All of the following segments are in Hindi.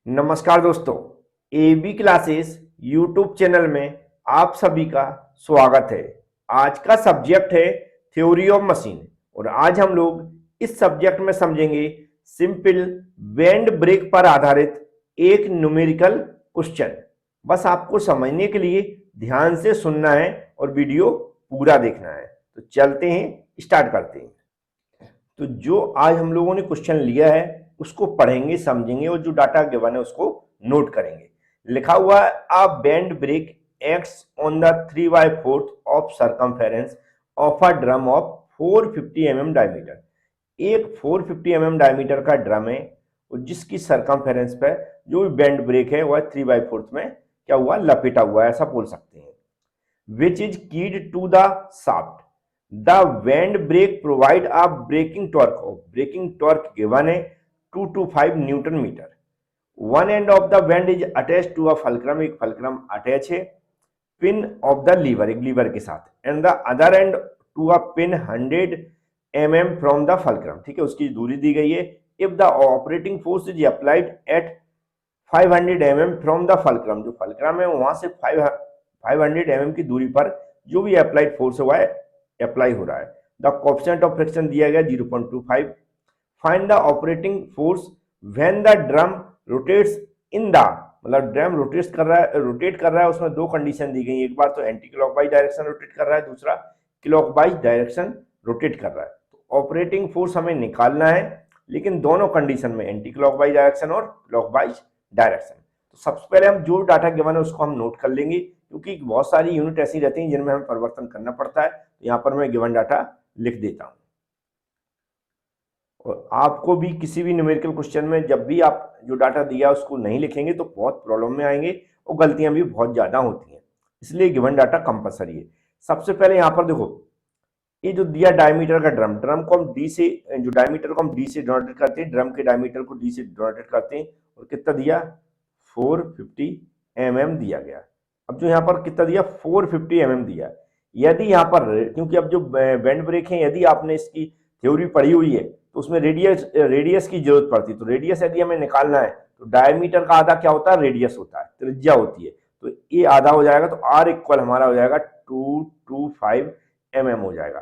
नमस्कार दोस्तों, एबी क्लासेस यूट्यूब चैनल में आप सभी का स्वागत है। आज का सब्जेक्ट है थ्योरी ऑफ मशीन और आज हम लोग इस सब्जेक्ट में समझेंगे सिंपल बैंड ब्रेक पर आधारित एक न्यूमेरिकल क्वेश्चन। बस आपको समझने के लिए ध्यान से सुनना है और वीडियो पूरा देखना है। तो चलते हैं, स्टार्ट करते हैं। तो जो आज हम लोगों ने क्वेश्चन लिया है उसको पढ़ेंगे, समझेंगे और जो डाटा गिवन है उसको नोट करेंगे। लिखा हुआ है a band break acts on the 3/4 of circumference of a drum of 450 mm diameter. एक 450 mm डायमीटर का ड्रम है और जिसकी सरकमफेरेंस पे जो भी बैंड ब्रेक है वह 3/4 में क्या हुआ, लपेटा हुआ है, ऐसा बोल सकते हैं। Which is keyed to the shaft. The bend brake provide a braking torque of braking torque given है 225 newton metre. One end of the bend is attached to a fulcrum, एक fulcrum अटैच है पिन ऑफ द लीवर, एक लीवर के साथ, and the other end to a pin 100 mm from the fulcrum। ठीक है, उसकी दूरी दी गई है। If the operating force is applied at 500 mm from the fulcrum, जो fulcrum है वहां से 500 mm की दूरी पर जो भी अप्लाइड फोर्स है वह अप्लाई हो रहा है। द कोएफिशिएंट ऑफ फ्रिक्शन दिया गया 0.25। Find the operating force when the drum rotates in the, मतलब ड्रम रोटेट कर रहा है उसमें दो कंडीशन दी गई। एक बार तो एंटी क्लॉकवाइज डायरेक्शन रोटेट कर रहा है, दूसरा क्लॉकवाइज डायरेक्शन रोटेट कर रहा है। तो ऑपरेटिंग फोर्स हमें निकालना है, लेकिन दोनों कंडीशन में, एंटी क्लॉकवाइज डायरेक्शन और क्लॉकवाइज डायरेक्शन। तो सबसे पहले हम जो डाटा गिवन है उसको हम नोट कर लेंगे, क्योंकि बहुत सारी यूनिट ऐसी रहती हैं जिनमें हमें परिवर्तन करना पड़ता है। तो यहाँ पर मैं गिवन डाटा लिख देता हूं। और आपको भी किसी भी न्यूमेरिकल क्वेश्चन में जब भी आप जो डाटा दिया उसको नहीं लिखेंगे तो बहुत प्रॉब्लम में आएंगे और गलतियां भी बहुत ज्यादा होती हैं, इसलिए गिवन डाटा कंपलसरी है। सबसे पहले यहाँ पर देखो, ये जो दिया डायमीटर का ड्रम को हम डी से, जो डायमीटर को हम डी से डिनोटेट करते हैं, ड्रम के डायमीटर को डी से डिनोटेट करते हैं। और कितना दिया, 450 mm दिया गया। अब जो यहाँ पर कितना दिया, 450 mm दिया। यदि यहाँ पर, क्योंकि अब जो बैंड ब्रेक है, यदि आपने इसकी थ्योरी पढ़ी हुई है तो उसमें रेडियस की जरूरत पड़ती है। तो रेडियस यदि हमें निकालना है तो डायमीटर का आधा क्या होता है, रेडियस होता है, त्रिज्या होती है। तो ये आधा हो जाएगा, तो आर इक्वल हमारा हो जाएगा 225 mm हो जाएगा।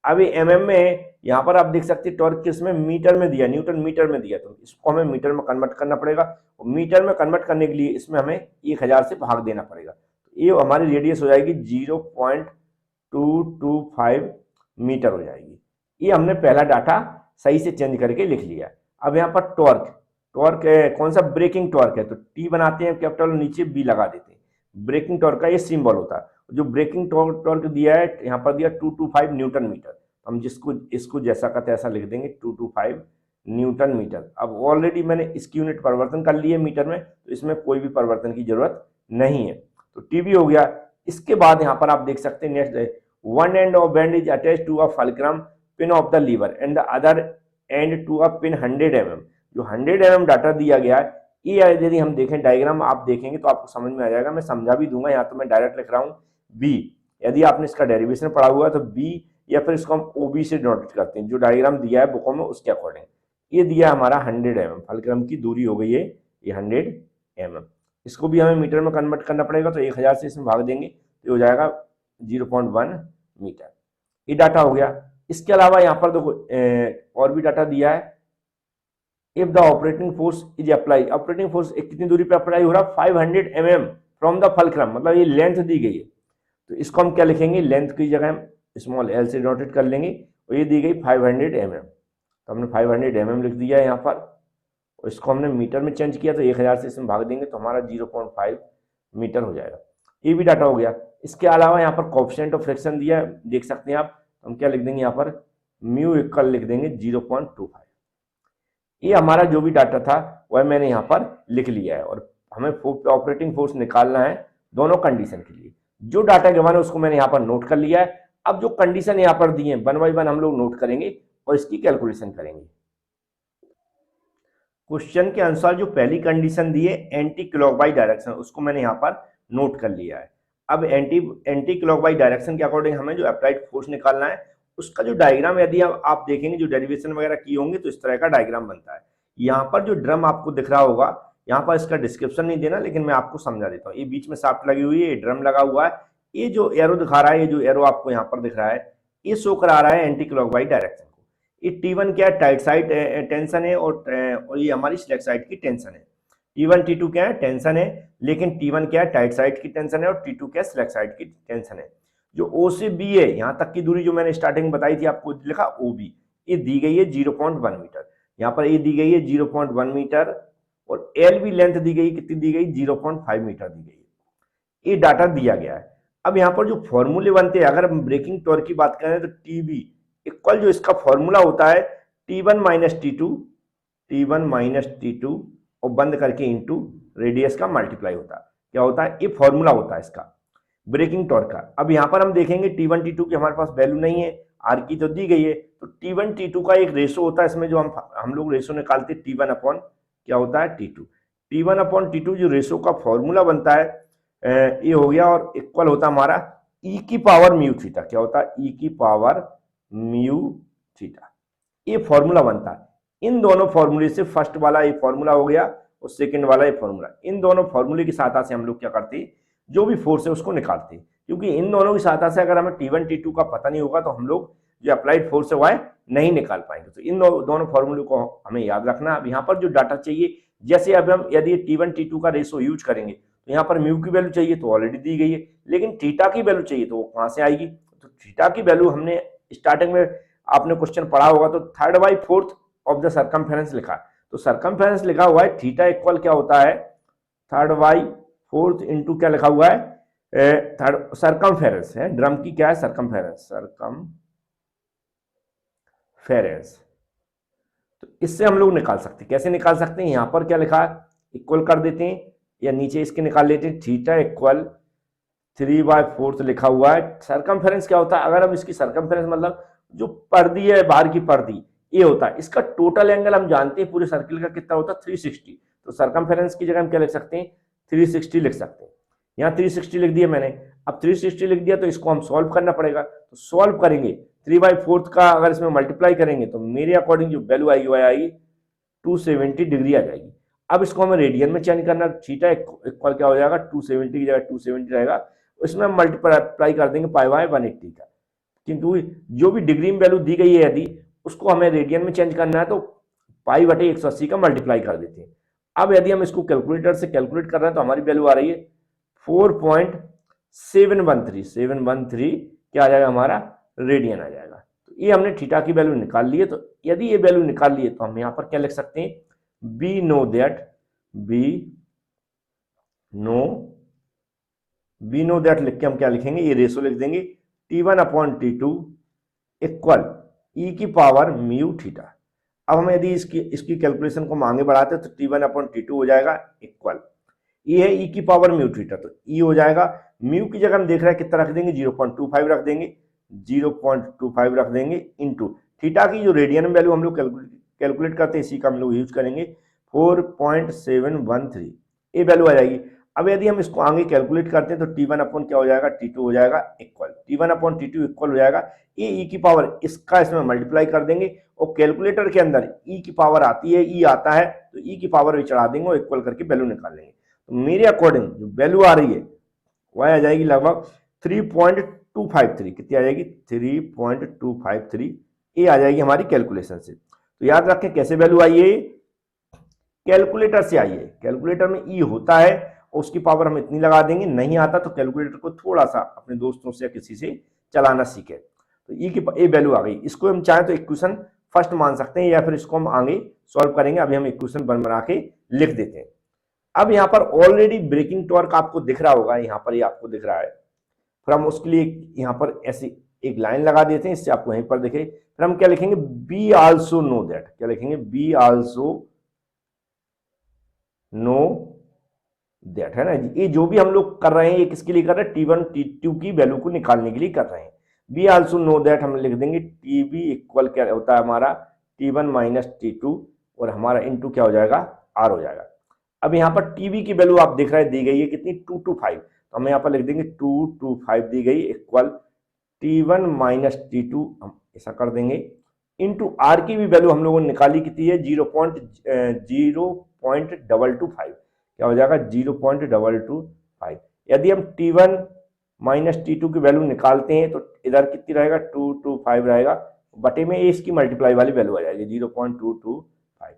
अब ये mm में यहाँ पर आप देख सकते हैं टॉर्क किसमें, मीटर में दिया, न्यूटन मीटर में दिया, तो इसको हमें मीटर में कन्वर्ट करना पड़ेगा। और मीटर में कन्वर्ट करने के लिए इसमें हमें 1000 से भाग देना पड़ेगा। तो ये हमारी रेडियस हो जाएगी 0.225 मीटर हो जाएगी। ये हमने पहला डाटा सही से चेंज करके लिख लिया। अब यहाँ पर टॉर्क कौन सा, ब्रेकिंग टॉर्क है, तो टी बनाते हैं कैपिटल, नीचे बी लगा देते हैं। ब्रेकिंग टॉर्क का ये सिंबल होता है। जो ब्रेकिंग टॉर्क दिया है यहाँ पर दिया 225 न्यूटन मीटर। हम इसको जैसा का तैसा लिख देंगे 225 न्यूटन मीटर। अब ऑलरेडी मैंने इसकी यूनिट परिवर्तन कर ली है मीटर में, तो इसमें कोई भी परिवर्तन की जरूरत नहीं है। तो टीबी हो गया। इसके बाद यहाँ पर आप देख सकते हैं next, one end of band is attach to a fulcrum pin of the lever and the other end to a pin 100 mm। जो 100 mm डाटा दिया गया है, ये यदि हम देखें डायग्राम आप देखेंगे तो आपको समझ में आ जाएगा। मैं समझा भी दूंगा, यहाँ तो मैं डायरेक्ट लिख रहा हूँ बी। यदि आपने इसका डेरिवेशन पढ़ा हुआ है तो बी, या फिर इसको हम ओबी से डिनोट करते हैं, जो डायग्राम दिया है बुकों में उसके अकॉर्डिंग। ये दिया हमारा 100 mm, फल्क्रम की दूरी हो गई है ये 100 mm। इसको भी हमें मीटर में कन्वर्ट करना पड़ेगा, तो 1000 से इसमें भाग देंगे तो हो जाएगा 0.1 मीटर। ये डाटा हो गया। इसके अलावा यहाँ पर देखो और भी डाटा दिया है। If the operating force is apply, operating force कितनी दूरी पे अप्लाई हो रहा है, 500 mm फ्रॉम द फल्क्रम, मतलब ये लेंथ दी गई है। तो इसको हम क्या लिखेंगे, लेंथ की जगह हम स्मॉल एल से नोटेट कर लेंगे। और ये दी गई 500 mm, तो हमने 500 mm लिख दिया है यहाँ पर। और इसको हमने मीटर में चेंज किया तो 1000 से इसमें भाग देंगे तो हमारा 0.5 मीटर हो जाएगा। ये भी डाटा हो गया। इसके अलावा यहाँ पर कोएफिशिएंट ऑफ फ्रिक्शन दिया है, देख सकते हैं आप। हम क्या लिख देंगे यहाँ पर, म्यू इक्वल लिख देंगे 0.25। ये हमारा जो भी डाटा था वह मैंने यहाँ पर लिख लिया है। और हमें ऑपरेटिंग फोर्स निकालना है दोनों कंडीशन के लिए। जो डाटा गिवन है उसको मैंने यहाँ पर नोट कर लिया है। अब जो कंडीशन यहाँ पर दी है 1 by 1 हम लोग नोट करेंगे और इसकी कैलकुलेशन करेंगे। क्वेश्चन के अनुसार जो पहली कंडीशन दी है एंटी क्लॉकवाइज डायरेक्शन, उसको मैंने यहाँ पर नोट कर लिया है। अब एंटी क्लॉकवाइज डायरेक्शन के अकॉर्डिंग हमें जो अप्लाइड फोर्स निकालना है उसका जो डायग्राम यदि आप देखेंगे, जो डेरिवेशन वगैरह की होंगे तो इस तरह का डायग्राम बनता है। यहाँ पर जो ड्रम आपको दिख रहा होगा, यहाँ पर इसका डिस्क्रिप्शन नहीं देना, लेकिन मैं आपको समझा देता हूँ। ये बीच में शाफ्ट लगी हुई है, ये ड्रम लगा हुआ है, ये जो एरो दिखा रहा है, ये जो एरो आपको यहाँ पर दिख रहा है, ये शो करा रहा है एंटी क्लॉकवाइज डायरेक्शन को। ये T1 क्या है, टाइट साइड टेंशन है, और ये हमारी स्लैक साइड की टेंशन है। T1 T2 क्या है, टेंशन है, लेकिन T1 क्या है, टाइट साइड की टेंशन है, और T2 क्या है, स्लैक साइड की टेंशन है। जो O से B है, यहाँ तक की दूरी जो मैंने स्टार्टिंग में बताई थी आपको, लिखा OB, ये दी गई है 0.1 मीटर। यहाँ पर ये दी गई है 0.1 मीटर, और एल भी लेंथ दी गई, कितनी दी गई, 0.5 मीटर दी गई है। ये डाटा दिया गया है। अब यहाँ पर जो फॉर्मूले बनते हैं, अगर हम ब्रेकिंग टॉर्क की बात करें तो टीबी इक्वल, जो इसका फॉर्मूला होता है T1 माइनस टी टू और बंद करके इंटू रेडियस का मल्टीप्लाई होता है। क्या होता है, ये फॉर्मूला होता है इसका ब्रेकिंग टॉर्क का। अब यहाँ पर हम देखेंगे T1 T2 की हमारे पास वैल्यू नहीं है, आर की तो दी गई है, तो T1 T2 का एक रेशो होता है, इसमें जो हम लोग रेशो निकालते हैं T1 अपॉन क्या होता है T2। T1 अपॉन T2 जो रेशो का फॉर्मूला बनता है ये हो गया, और इक्वल होता है हमारा ई की पावर म्यू थीटा। क्या होता है, ई की पावर म्यू थीटा, ये फॉर्मूला बनता है। इन दोनों फॉर्मूले से फर्स्ट वाला ये फॉर्मूला हो गया और सेकंड वाला ये फॉर्मूला, इन दोनों फॉर्मूले की सहायता से हम लोग क्या करते हैं, जो भी फोर्स है उसको निकालते हैं। क्योंकि इन दोनों की सहायता से अगर हमें T1 T2 का पता नहीं होगा तो हम लोग जो अप्लाइड फोर्स है वह नहीं निकाल पाएंगे। तो इन दोनों फॉर्मूले को हमें याद रखना। अब यहाँ पर जो डाटा चाहिए, जैसे अब हम यदि T1 T2 का रेशो यूज करेंगे तो यहाँ पर म्यू की वैल्यू चाहिए तो ऑलरेडी दी गई है, लेकिन थीटा की वैल्यू चाहिए तो वो कहाँ से आएगी। तो थीटा की वैल्यू हमने स्टार्टिंग में आपने क्वेश्चन पढ़ा होगा, तो 3/4 ऑफ द सर्कमफेरेंस लिखा। तो सर्कमफेरेंस लिखा हुआ है, थीटा इक्वल क्या होता है 3/4 इंटू क्या लिखा हुआ है, सर्कमफेरेंस है, ड्रम की क्या है, सर्कमफेरेंस। तो इससे हम लोग निकाल सकते हैं। कैसे निकाल सकते हैं, यहां पर क्या लिखा है, इक्वल कर देते हैं या नीचे इसके निकाल लेते हैं। थीटा इक्वल 3/4 लिखा हुआ है। सर्कमफेरेंस क्या होता है, अगर हम इसकी सर्कमफेरेंस मतलब जो पर्दी है, बाहर की पर्दी, ये होता है। इसका टोटल एंगल हम जानते हैं पूरे सर्किल का कितना होता है, 360। तो सर्कमफेरेंस की जगह हम क्या लिख सकते हैं, 360 लिख सकते हैं। यहाँ 360 लिख दिया मैंने। अब 360 लिख दिया तो इसको हम सॉल्व करना पड़ेगा। तो सॉल्व करेंगे 3/4 का अगर इसमें मल्टीप्लाई करेंगे तो मेरे अकॉर्डिंग जो वैल्यू आएगी वह आएगी 270 डिग्री आ जाएगी। अब इसको हमें रेडियन में चेंज करना, थीटा इक्वल क्या हो जाएगा, 270 की जगह 270 रहेगा, इसमें हम मल्टीप्लाई कर देंगे π/180 का। किंतु जो भी डिग्री में वैल्यू दी गई है यदि उसको हमें रेडियन में चेंज करना है तो π/180 का मल्टीप्लाई कर देते हैं। अब यदि हम इसको कैलकुलेटर से कैलकुलेट कर रहे हैं तो हमारी वैल्यू आ रही है 4.713 क्या आ जाएगा, हमारा रेडियन आ जाएगा। तो ये हमने थीटा की वैल्यू निकाल ली है। तो यदि ये वैल्यू निकाल ली है तो हम यहाँ पर क्या लिख सकते हैं, बी नो दैट लिख के हम क्या लिखेंगे, ये रेशो लिख देंगे T1 अपॉन T2 इक्वल ई की पावर म्यू थीटा। अब हम यदि इसकी कैलकुलेशन को हम आगे बढ़ाते हैं तो T1 अपॉन T2 हो जाएगा इक्वल, ये है ई की पावर म्यू थीटा, तो ई हो जाएगा, म्यू की जगह हम देख रहे हैं कितना रख देंगे, 0.25 रख देंगे, 0.25 रख देंगे इंटू थीटा की जो रेडियन में वैल्यू हम लोग कैलकुलेट करते हैं, इसी का हम लोग यूज करेंगे 4.713, ये वैल्यू आ जाएगी। अब यदि हम इसको आगे कैलकुलेट करते हैं तो T1 अपॉन क्या हो जाएगा, T2 हो जाएगा equal, T1 upon T2 equal हो जाएगा, ये ई की पावर इसका इसमें मल्टीप्लाई कर देंगे, और कैलकुलेटर के अंदर ई की पावर आती है, ई आता है तो ई की पावर भी चढ़ा देंगे और इक्वल करके वैल्यू निकाल लेंगे। तो मेरे अकॉर्डिंग जो वैल्यू आ रही है वह आ जाएगी लगभग 3.253, कितनी आ जाएगी, 3.253, ये आ जाएगी हमारी कैलकुलेशन से। तो याद रखें कैसे वैल्यू आई है, कैलकुलेटर से आई है। कैलकुलेटर में ई होता है और उसकी पावर हम इतनी लगा देंगे, नहीं आता तो कैलकुलेटर को थोड़ा सा अपने दोस्तों से या किसी से चलाना सीखे। तो ई की ये वैल्यू आ गई। इसको हम चाहें तो इक्वेशन फर्स्ट मान सकते हैं या फिर इसको हम आगे सॉल्व करेंगे। अभी हम इक्वेशन बना के लिख देते हैं। अब यहाँ पर ऑलरेडी ब्रेकिंग टॉर्क आपको दिख रहा होगा, यहाँ पर ये आपको दिख रहा है। फिर हम उसके लिए यहाँ पर ऐसी एक लाइन लगा देते हैं, इससे आपको यहीं पर दिखे। फिर हम क्या लिखेंगे, बी आल्सो नो दैट, क्या लिखेंगे, बी आल्सो नो दैट, है ना। ये जो भी हम लोग कर रहे हैं ये किसके लिए कर रहे हैं, T1 T2 की वैल्यू को निकालने के लिए कर रहे हैं। बी आल्सो नो दैट हम लिख देंगे, टीबी इक्वल क्या होता है हमारा, T1 माइनस T2, और हमारा इंटू क्या हो जाएगा, आर हो जाएगा। अब यहाँ पर टीबी की वैल्यू आप देख रहे हैं दी गई है कितनी, 225, तो हम यहाँ पर लिख देंगे 225 दी गई इक्वल T1 माइनस T2, हम ऐसा कर देंगे, इंटू आर की भी वैल्यू हम लोगों ने निकाली कितनी है 0.0225, क्या हो जाएगा 0.225। यदि हम T1 माइनस T2 की वैल्यू निकालते हैं तो इधर कितनी रहेगा 225 रहेगा, बटे में इसकी मल्टीप्लाई वाली वैल्यू आ जाएगी 0.225।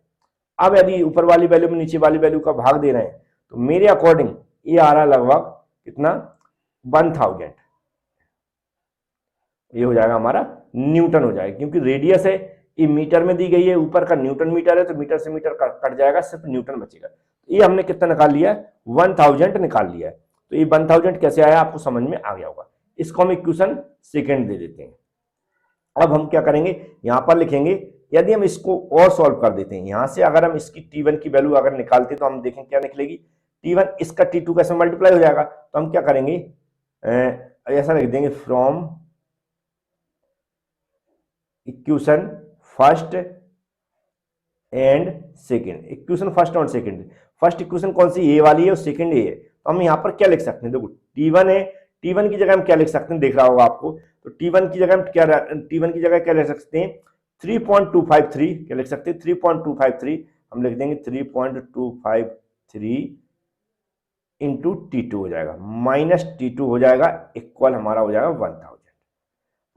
अब यदि ऊपर वाली वैल्यू में नीचे वाली वैल्यू का भाग दे रहे हैं तो मेरे अकॉर्डिंग ये आ रहा है लगभग कितना 1000, ये हो जाएगा हमारा न्यूटन हो जाएगा, क्योंकि रेडियस है ये मीटर में दी गई है, ऊपर का न्यूटन मीटर है तो मीटर से मीटर कट जाएगा, सिर्फ न्यूटन बचेगा। ये हमने कितना निकाल लिया है 1000 निकाल लिया है। तो ये 1000 कैसे आया आपको समझ में आ गया होगा। इसको हम इक्वेशन सेकंड दे देते हैं। अब हम क्या करेंगे यहां पर लिखेंगे, यदि हम इसको और सॉल्व कर देते हैं यहां से, अगर हम इसकी T1 की वैल्यू अगर निकालते तो हम देखें क्या निकलेगी, T1 इसका T2 कैसे मल्टीप्लाई हो जाएगा, तो हम क्या करेंगे ऐसा लिख देंगे from equation first and second. Equation first और सेकंड, फर्स्ट इक्वेशन कौन सी ए वाली है और सेकंड ए है, तो हम यहाँ पर क्या लिख सकते हैं, देखो T1 है, T1 की जगह हम क्या लिख सकते हैं देख रहा होगा आपको, तो T1 की जगह हम क्या T1 की जगह क्या लिख सकते हैं 3.253, क्या लिख सकते हैं 3.253, हम लिख देंगे 3.253 इंटू T2 हो जाएगा माइनस T2 हो जाएगा, इक्वल हमारा हो जाएगा 1000।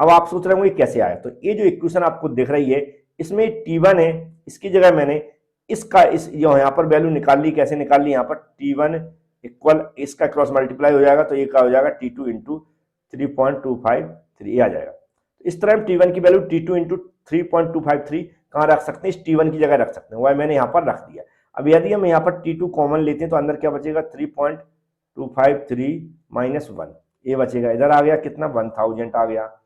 अब आप सोच रहे होंगे कैसे आया, तो ये जो इक्वेशन आपको दिख रही है इसमें T1 है, इसकी जगह मैंने इसका इस यहाँ पर वैल्यू निकाल ली, कैसे निकाल ली, यहाँ पर T1 इक्वल इसका क्रॉस मल्टीप्लाई हो जाएगा तो ये क्या हो जाएगा T2 इंटू 3.253 आ जाएगा। तो इस तरह हम T1 की वैल्यू T2 इंटू 3.253 कहाँ रख सकते हैं, इस T1 की जगह रख सकते हैं, वह मैंने यहाँ पर रख दिया। अब यदि हम यहाँ पर T2 कॉमन लेते हैं तो अंदर क्या बचेगा 3.253 माइनस 1, ये बचेगा, इधर आ गया कितना 1000 आ गया।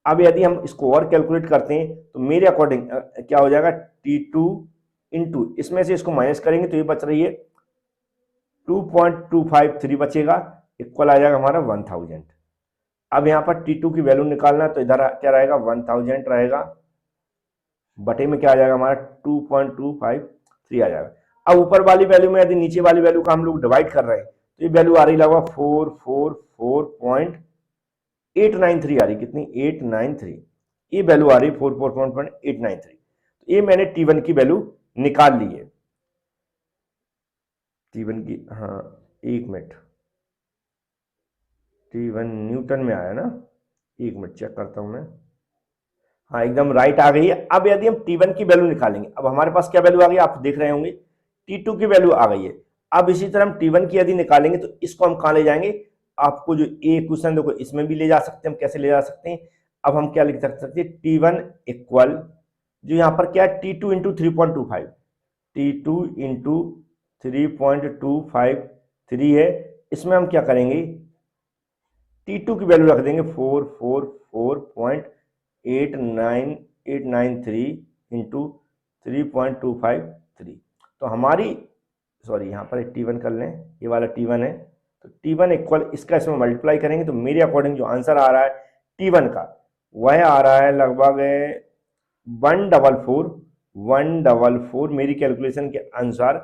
अब यदि हम इसको और कैलकुलेट करते हैं तो मेरे अकॉर्डिंग क्या हो जाएगा T2 इंटू इसमें से इसको माइनस करेंगे तो ये बच रही है 2.253 बचेगा, इक्वल आ जाएगा हमारा 1000। अब यहाँ पर T2 की वैल्यू निकालना तो इधर क्या रहेगा 1000 रहेगा, बटे में क्या आ जाएगा हमारा 2.253 आ जाएगा। अब ऊपर वाली वैल्यू में यदि नीचे वाली वैल्यू का हम लोग डिवाइड कर रहे हैं तो ये वैल्यू आ रही लगभग 444.893 आ रही, कितनी 893, ये वैल्यू आ रही 444.893। तो ये मैंने T1 की वैल्यू निकाल ली है, T1 की, हाँ एक मिनट, T1 न्यूटन में आया ना, एक मिनट चेक करता हूं मैं, हाँ एकदम राइट आ गई है। अब यदि हम T1 की वैल्यू निकालेंगे, अब हमारे पास क्या वैल्यू आ गई आप देख रहे होंगे T2 की वैल्यू आ गई है। अब इसी तरह हम T1 की यदि निकालेंगे तो इसको हम कहाँ ले जाएंगे, आपको जो ए क्वेश्चन देखो इसमें भी ले जा सकते हैं, हम कैसे ले जा सकते हैं, अब हम क्या लिख सकते हैं T1 इक्वल जो यहाँ पर क्या है T2 इंटू 3.25, T2 इंटू 3.253 है, इसमें हम क्या करेंगे T2 की वैल्यू रख देंगे 444.893 इंटू 3.253। तो हमारी सॉरी यहाँ पर T1 कर लें, ये वाला T1 है, तो T1 इक्वल इसका इसमें मल्टीप्लाई करेंगे तो मेरे अकॉर्डिंग जो आंसर आ रहा है T1 का वह आ रहा है लगभग 144 मेरी कैलकुलेशन के अनुसार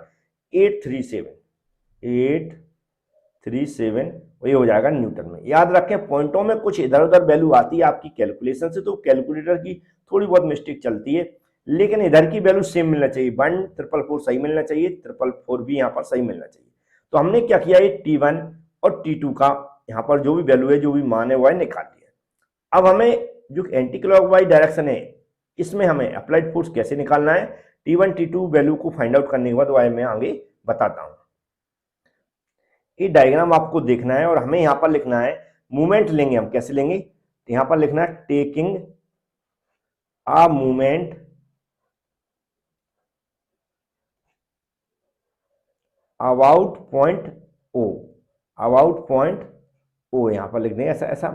837 वही हो जाएगा न्यूटन में। याद रखें पॉइंटों में कुछ इधर उधर वैल्यू आती है आपकी कैलकुलेशन से, तो कैलकुलेटर की थोड़ी बहुत मिस्टेक चलती है, लेकिन इधर की वैल्यू सेम मिलना चाहिए, 1444 सही मिलना चाहिए, 444 भी यहाँ पर सही मिलना चाहिए। तो हमने क्या किया ये T1 और T2 का यहाँ पर जो भी वैल्यू है जो भी मान है वह निकाल लिया। अब हमें जो एंटी क्लॉकवाइज डायरेक्शन है इसमें हमें अप्लाइड फोर्स कैसे निकालना है, T1 T2 वैल्यू को फाइंड आउट करने के बाद वह मैं आगे बताता हूं। ये डायग्राम आपको देखना है और हमें यहां पर लिखना है मूवमेंट लेंगे हम, कैसे लेंगे तो यहां पर लिखना है taking a movement about point O, यहां पर लिख देंगे ऐसा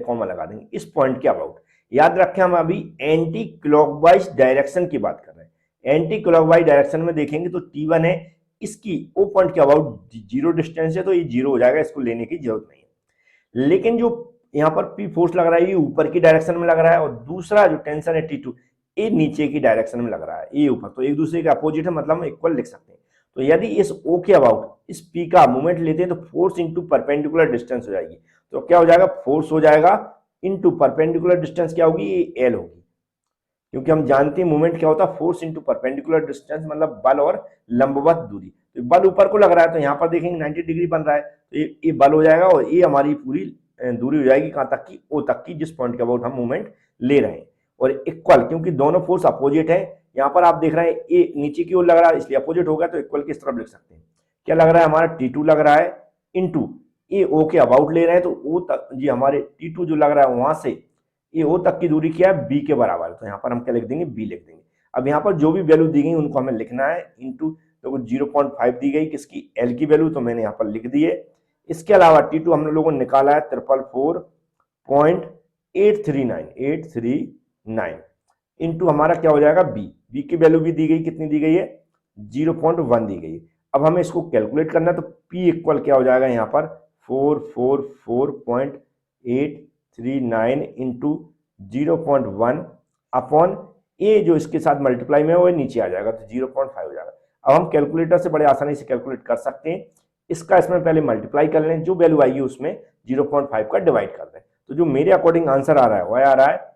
कॉमा लगा देंगे इस पॉइंट के अबाउट। याद रखें हम अभी एंटी क्लॉकवाइज डायरेक्शन की बात कर रहे हैं, एंटी क्लॉकवाइज डायरेक्शन में देखेंगे तो T1 है, इसकी ओ पॉइंट के अबाउट 0 डिस्टेंस है तो ये 0 हो जाएगा, इसको लेने की जरूरत नहीं है। लेकिन जो यहाँ पर P फोर्स लग रहा है ये ऊपर की डायरेक्शन में लग रहा है और दूसरा जो टेंशन है T2 ये नीचे की डायरेक्शन में लग रहा है, ये ऊपर, तो एक दूसरे के अपोजिट है, मतलब हम इक्वल लिख सकते हैं। तो यदि इस O के अबाउट इस P का मूवमेंट लेते हैं तो फोर्स इंटू परपेंडिकुलर डिस्टेंस हो जाएगी, तो क्या हो जाएगा फोर्स हो जाएगा इंटू परपेंडिकुलर डिस्टेंस क्या होगी, ये L होगी। क्योंकि हम जानते हैं मूवमेंट क्या होता है, फोर्स इंटू परपेंडिकुलर डिस्टेंस, मतलब बल और लंबवत दूरी। तो बल ऊपर को लग रहा है तो यहाँ पर देखेंगे 90 डिग्री बन रहा है, तो ये बल हो जाएगा और ये हमारी पूरी दूरी हो जाएगी कहाँ तक की, ओ तक की, जिस पॉइंट के अबाउट हम मूवमेंट ले रहे हैं। और इक्वल, क्योंकि दोनों फोर्स अपोजिट है, यहाँ पर आप देख रहे हैं ये नीचे की ओर लग रहा है इसलिए अपोजिट होगा, तो इक्वल किस तरफ लिख सकते हैं, क्या लग रहा है हमारा T2 लग रहा है इंटू ये ओ के अबाउट ले रहे हैं, तो ओ तक जी हमारे T2 जो लग रहा है वहां से ये ओ तक की दूरी क्या है, बी के बराबर है, तो यहाँ पर हम क्या लिख देंगे, बी लिख देंगे। अब यहाँ पर जो भी वैल्यू दी गई उनको हमें लिखना है, इंटू देखो 0.5 दी गई किसकी, एल की वैल्यू, तो मैंने यहाँ पर लिख दी है। इसके अलावा T2 हम लोगों ने निकाला है 344.839 इंटू हमारा क्या हो जाएगा, बी की वैल्यू भी दी गई, कितनी दी गई है, 0.1 दी गई है। अब हमें इसको कैलकुलेट करना है, तो P इक्वल क्या हो जाएगा यहाँ पर 444.839 इंटू 0.1 अपॉन ए जो इसके साथ मल्टीप्लाई में है वो नीचे आ जाएगा, तो 0.5 हो जाएगा। अब हम कैलकुलेटर से बड़े आसानी से कैलकुलेट कर सकते हैं, इसका इसमें पहले मल्टीप्लाई कर लें, जो वैल्यू आएगी उसमें 0.5 का डिवाइड कर दें, तो जो मेरे अकॉर्डिंग आंसर आ रहा है वह आ रहा है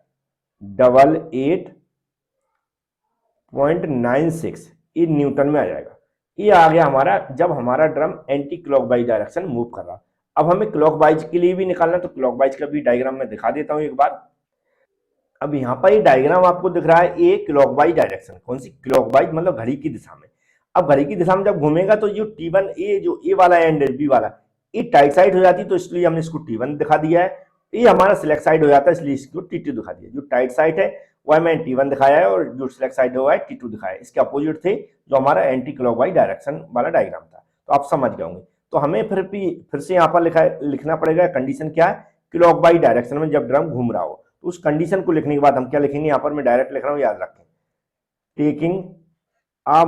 88.96, ये न्यूटन में आ जाएगा। ये आ गया हमारा जब हमारा drum anti clockwise direction move कर रहा। अब हमें क्लॉकवाइज के लिए भी निकालना, तो क्लॉकवाइज का भी डायग्राम में दिखा देता हूं एक बार। अब यहाँ पर ये डायग्राम आपको दिख रहा है, ए क्लॉकवाइज डायरेक्शन, कौन सी क्लॉकवाइज, मतलब घड़ी की दिशा में। अब घड़ी की दिशा में जब घूमेगा तो जो T1 ए जो ए वाला एंड है, बी वाला, ये टाइट साइड हो जाती, तो इसलिए हमने इसको T1 दिखा दिया है। ये हमारा सिलेक्ट साइड हो जाता है, इसलिए इसको T2 दिखा दिया। जो टाइट साइड है वह मैंने T1 दिखाया है, और जो सिलेक्ट साइड हुआ है T2 दिखाया है। इसके अपोजिट थे जो हमारा एंटी क्लॉकवाइज डायरेक्शन वाला डायग्राम था, तो आप समझ गए होंगे। तो हमें फिर से यहाँ पर लिखना पड़ेगा, कंडीशन क्या है, क्लॉकवाइज डायरेक्शन में जब ड्रम घूम रहा हो, तो उस कंडीशन को लिखने के बाद हम क्या लिखेंगे, यहाँ पर मैं डायरेक्ट लिख रहा हूँ, याद रखें, taking a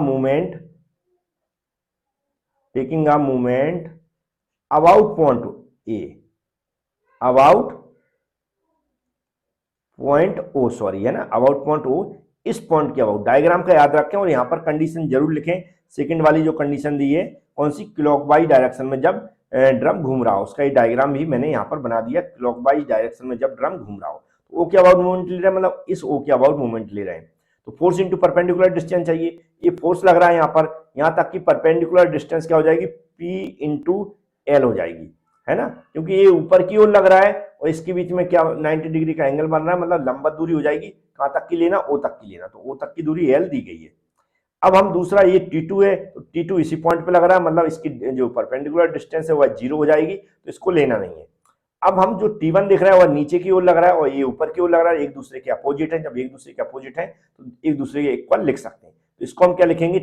movement about point A, about point O, sorry है ना, अबाउट पॉइंट ओ, इस पॉइंट के अबाउट, डायग्राम का याद रखें और यहाँ पर कंडीशन जरूर लिखें। सेकंड वाली जो कंडीशन दी है, कौन सी, क्लॉकवाइज डायरेक्शन में जब ड्रम घूम रहा हो, उसका ये डायग्राम भी मैंने यहाँ पर बना दिया। क्लॉकवाइज डायरेक्शन में जब ड्रम घूम रहा हो, तो ओ के अबाउट मूवमेंट ले रहे हैं, मतलब इस ओ के अबाउट मूवमेंट ले रहे हैं, तो फोर्स इंटू परपेंडिकुलर डिस्टेंस चाहिए। ये फोर्स लग रहा है यहाँ पर, यहाँ तक की परपेंडिकुलर डिस्टेंस क्या हो जाएगी, पी इंटू एल हो जाएगी, है ना, क्योंकि ये ऊपर की ओर लग रहा है और इसके बीच में क्या 90 डिग्री का एंगल बन रहा है, मतलब लंबा दूरी हो जाएगी, कहां तक की लेना, ओ तक की लेना, तो ओ तक की दूरी एल दी गई है। अब हम दूसरा, ये T2 है, तो T2 इसी पॉइंट पे लग रहा है, मतलब इसकी जो परपेंडिकुलर डिस्टेंस है वह 0 हो जाएगी, तो इसको लेना नहीं है। अब हम जो T1 देख रहे हैं वह नीचे की ओर लग रहा है और ये ऊपर की ओर लग रहा है, एक दूसरे के अपोजिट है। जब एक दूसरे के अपोजिट है तो एक दूसरे के इक्वल लिख सकते हैं, तो इसको हम क्या लिखेंगे,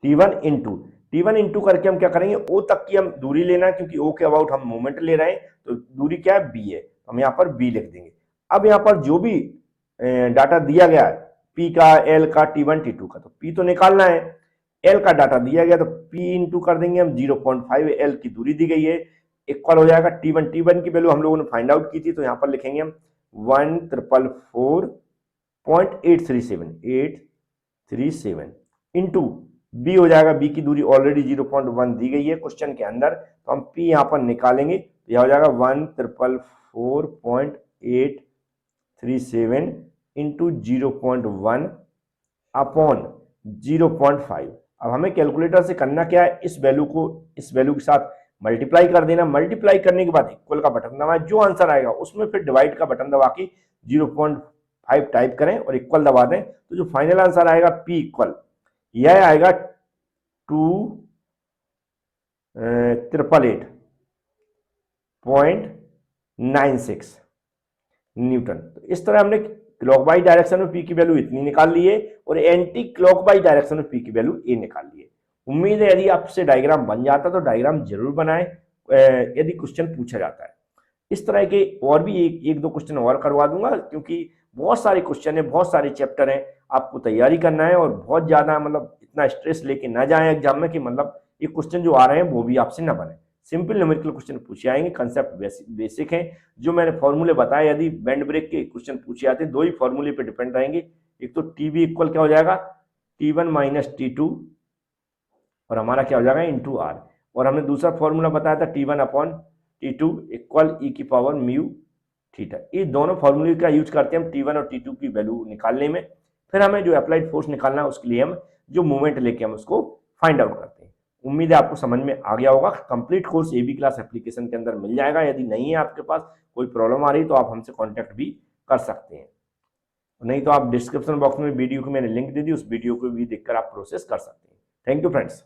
T1 इंटू करके हम क्या करेंगे, ओ तक की हम दूरी लेना है, क्योंकि ओ के अबाउट हम मूवमेंट ले रहे हैं, तो दूरी क्या है, बी है, हम यहाँ पर बी लिख देंगे। अब यहाँ पर जो भी डाटा दिया गया है, पी का, एल का, T1 T2 का, तो पी तो निकालना है, एल का डाटा दिया गया तो पी इंटू कर देंगे हम 0.5, एल की दूरी दी गई है, इक्वल हो जाएगा T1 की वैल्यू हम लोगों ने फाइंड आउट की थी, तो यहाँ पर लिखेंगे हम 1,444.837 इंटू बी हो जाएगा, बी की दूरी ऑलरेडी 0.1 दी गई है क्वेश्चन के अंदर, तो हम पी यहाँ पर निकालेंगे, तो यह हो जाएगा 1,444.837 इंटू 0.1 अपॉन 0.5। अब हमें कैलकुलेटर से करना क्या है, इस वैल्यू को इस वैल्यू के साथ मल्टीप्लाई कर देना। मल्टीप्लाई करने के बाद इक्वल का बटन दबाएं, जो आंसर आएगा उसमें फिर डिवाइड का बटन दबा के 0.5 टाइप करें और इक्वल दबा दें, तो जो फाइनल आंसर आएगा पी इक्वल यह आएगा 2,888.96 न्यूटन। तो इस तरह हमने क्लॉकवाइज डायरेक्शन में पी की वैल्यू इतनी निकाल ली है और एंटी क्लॉकवाइज डायरेक्शन में पी की वैल्यू ए निकाल ली है। उम्मीद है यदि आपसे डायग्राम बन जाता तो डायग्राम जरूर बनाएं यदि क्वेश्चन पूछा जाता है। इस तरह के और भी एक दो क्वेश्चन और करवा दूंगा, क्योंकि बहुत सारे क्वेश्चन है, बहुत सारे चैप्टर हैं, आपको तैयारी करना है और बहुत ज्यादा मतलब इतना स्ट्रेस लेके ना जाएं एग्जाम में कि मतलब ये क्वेश्चन जो आ रहे हैं वो भी आपसे ना बने। सिंपल न्यूमेरिकल क्वेश्चन पूछे आएंगे, कंसेप्ट बेसिक है। जो मैंने फॉर्मूले बताए, यदि बैंड ब्रेक के क्वेश्चन पूछे आते हैं, दो ही फॉर्मूले पे डिपेंड रहेंगे। एक तो टीबी इक्वल क्या हो जाएगा, T1 माइनस T2 और हमारा क्या हो जाएगा इंटू आर, और हमने दूसरा फॉर्मूला बताया था T1 अपॉन T2 इक्वल ई की पावर म्यू थीटा। ये दोनों फॉर्मूले का यूज करते हैं हम T1 और T2 की वैल्यू निकालने में। फिर हमें जो अप्लाइड फोर्स निकालना है उसके लिए हम जो मूवमेंट लेके हम उसको फाइंड आउट करते हैं। उम्मीद है आपको समझ में आ गया होगा। Complete course AB class application के अंदर मिल जाएगा। यदि नहीं है आपके पास, कोई प्रॉब्लम आ रही तो आप हमसे कॉन्टैक्ट भी कर सकते हैं, नहीं तो आप डिस्क्रिप्शन बॉक्स में वीडियो को मैंने लिंक दे दी, उस वीडियो को भी देखकर आप प्रोसेस कर सकते हैं। Thank you friends.